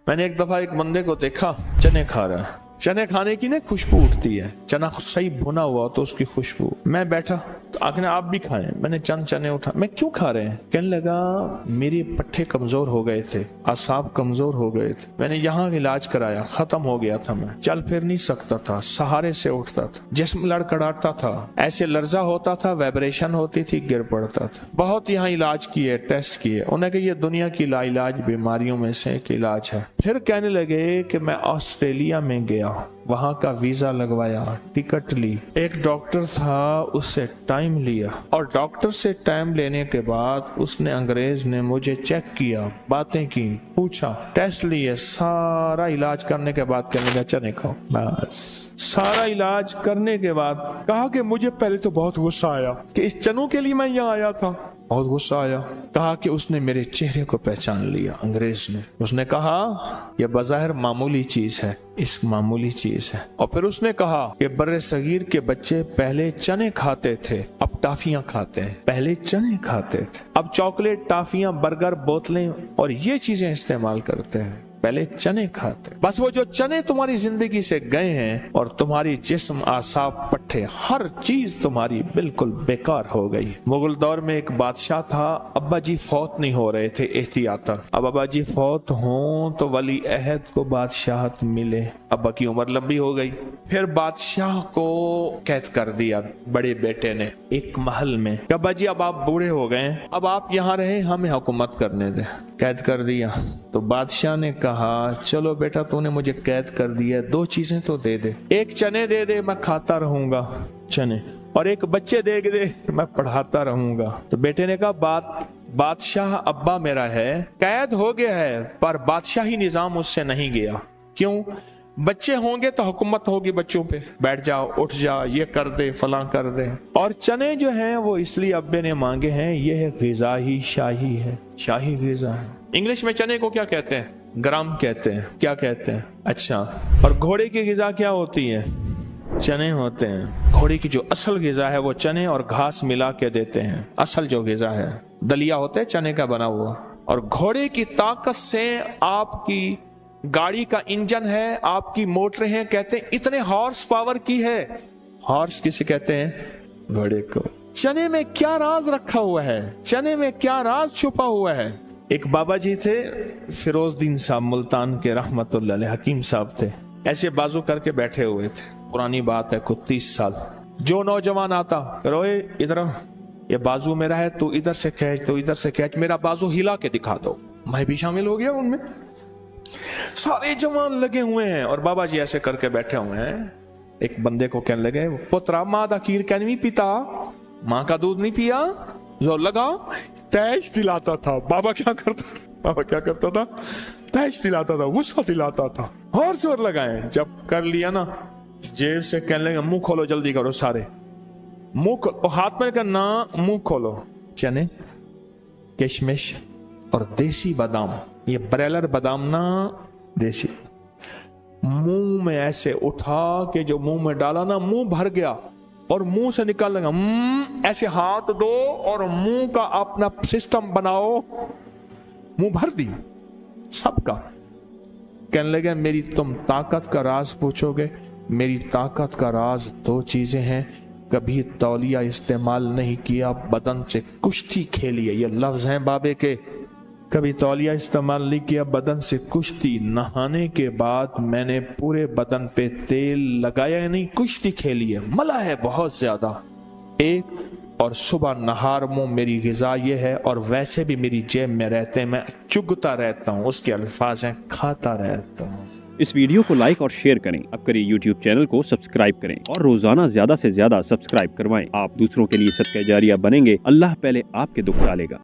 میں نے ایک دفعہ ایک بندے کو دیکھا چنے کھا رہا ہے. چنے کھانے کی نا خوشبو اٹھتی ہے, چنا صحیح بھنا ہوا تو اس کی خوشبو. میں بیٹھا تو آخر آپ بھی کھائیں. میں نے چند چنے اٹھا. میں کیوں کھا رہے ہیں؟ کہنے لگا میری پٹھے کمزور ہو گئے تھے, اعصاب کمزور ہو گئے تھے, میں نے یہاں علاج کرایا, ختم ہو گیا تھا, میں چل پھر نہیں سکتا تھا, سہارے سے اٹھتا تھا, جسم لڑکڑاتا تھا, ایسے لرزہ ہوتا تھا, وائبریشن ہوتی تھی, گر پڑتا تھا. بہت یہاں علاج کیے, ٹیسٹ کیے, انہیں کہ یہ دنیا کی لا علاج بیماریوں میں سے ایک علاج ہے. پھر کہنے لگے کہ میں آسٹریلیا میں گیا, وہاں کا ویزا لگوایا, ٹکٹ لی, ایک ڈاکٹر تھا اس سے ٹائم لیا, اور ڈاکٹر سے ٹائم لینے کے بعد اس نے انگریز نے مجھے چیک کیا, باتیں کی, پوچھا, ٹیسٹ لیے, سارا علاج کرنے کے بعد کہنے لگا چنے کھاؤ. بس سارا علاج کرنے کے بعد کہا کہ مجھے پہلے تو بہت غصہ آیا کہ اس چنوں کے لیے میں یہاں آیا تھا, بہت غصہ آیا. کہا کہ اس نے میرے چہرے کو پہچان لیا, انگریز نے. اس نے کہا یہ بظاہر معمولی چیز ہے, اس معمولی چیز ہے. اور پھر اس نے کہا کہ بر صغیر کے بچے پہلے چنے کھاتے تھے, اب ٹافیاں کھاتے ہیں. پہلے چنے کھاتے تھے, اب چاکلیٹ, ٹافیاں, برگر, بوتلیں اور یہ چیزیں استعمال کرتے ہیں. پہلے چنے کھاتے. بس وہ جو چنے تمہاری زندگی سے گئے ہیں اور تمہاری جسم, اعصاب, پٹھے, ہر چیز تمہاری بالکل بیکار ہو گئی. مغل دور میں ایک بادشاہ تھا, ابا جی فوت نہیں ہو رہے تھے احتیاطاً. اب ابا جی فوت ہوں تو ولی عہد کو بادشاہت ملے. ابا کی عمر لمبی ہو گئی. پھر بادشاہ کو قید کر دیا بڑے بیٹے نے ایک محل میں. ابا جی اب آپ بوڑھے ہو گئے, اب آپ یہاں رہیں, ہمیں حکومت کرنے دیں. قید کر دیا. تو بادشاہ نے کہا چلو بیٹا تو نے مجھے قید کر دیا, دو چیزیں تو دے دے, ایک چنے دے دے میں کھاتا رہوں گا چنے, اور ایک بچے دے دے میں پڑھاتا رہوں گا. تو بیٹے نے کہا بادشاہ ابا میرا ہے, قید ہو گیا ہے پر بادشاہی نظام اس سے نہیں گیا. کیوں؟ بچے ہوں گے تو حکومت ہوگی بچوں پہ, بیٹھ جاؤ, اٹھ جا, یہ کر دے, فلاں کر دے. اور چنے جو ہیں وہ اس لیے ابے نے مانگے ہیں, یہ ہے غذا ہی شاہی ہے, شاہی غذا ہے. انگلش میں چنے کو کیا کہتے ہیں؟ گرام کہتے ہیں. کیا کہتے ہیں؟ اچھا. اور گھوڑے کی غذا کیا ہوتی ہے؟ چنے ہوتے ہیں. گھوڑے کی جو اصل غذا ہے وہ چنے اور گھاس ملا کے دیتے ہیں. اصل جو غذا ہے دلیا ہوتا ہے چنے کا بنا ہوا. اور گھوڑے کی طاقت سے آپ کی گاڑی کا انجن ہے, آپ کی موٹریں ہیں, کہتے ہیں اتنے ہارس پاور کی ہے. ہارس کسے کہتے ہیں؟ گھوڑے کو. چنے میں کیا راز رکھا ہوا ہے, چنے میں کیا راز چھپا ہوا ہے. ایک بابا جی تھے, فیروز الدین صاحب ملتان کے, رحمت اللہ علیہ, حکیم صاحب تھے. ایسے بازو کر کے بیٹھے ہوئے تھے, پرانی بات ہے کچھ 30 سال. جو نوجوان آتا روئے ادھر, یہ بازو میرا ہے, تو ادھر سے کھینچ, تو ادھر سے کھینچ, میرا بازو ہلا کے دکھا دو. میں بھی شامل ہو گیا ان میں. سارے جوان لگے ہوئے ہیں اور بابا جی ایسے کر کے بیٹھے ہوئے ہیں. ایک بندے کو کہنے لگے پترا ماں دا کھیر کہیں نہیں پیتا, ماں کا دودھ نہیں پیا, زور لگا. تیش دلاتا تھا بابا. کیا کرتا تھا بابا؟ کیا کرتا تھا؟ تیش دلاتا تھا, غصہ دلاتا تھا, اور زور لگائے. جب کر لیا نا, جیب سے کہنے لگا منہ کھولو, جلدی کرو سارے, منہ کھولو. ہاتھ میں کرنا, منہ کھولو. چنے, کشمش اور دیسی بادام, یہ بریلر بادام نا, دیسی. منہ میں ایسے اٹھا کہ جو منہ میں ڈالا نا, منہ بھر گیا, اور منہ سے نکال لگا. ایسے ہاتھ دو اور منہ کا اپنا سسٹم بناؤ, منہ بھر دی سب کا. کہنے لگے میری تم طاقت کا راز پوچھو گے, میری طاقت کا راز 2 چیزیں ہیں. کبھی تولیہ استعمال نہیں کیا, بدن سے کشتی کھیلی ہے, یہ لفظ ہیں بابے کے. کبھی تولیہ استعمال نہیں کیا, بدن سے کشتی. نہانے کے بعد میں نے پورے بدن پہ تیل لگایا نہیں, کشتی کھیلی ہے, ملا ہے بہت زیادہ. ایک اور صبح نہار منہ میری غذا یہ ہے, اور ویسے بھی میری جیب میں رہتے ہیں, میں چگتا رہتا ہوں. اس کے الفاظ ہیں کھاتا رہتا ہوں. اس ویڈیو کو لائک اور شیئر کریں. اب کریں یوٹیوب چینل کو سبسکرائب کریں, اور روزانہ زیادہ سے زیادہ سبسکرائب کروائیں. آپ دوسروں کے لیے صدقہ جاریہ بنیں گے, اللہ پہلے آپ کے دکھ ڈالے گا.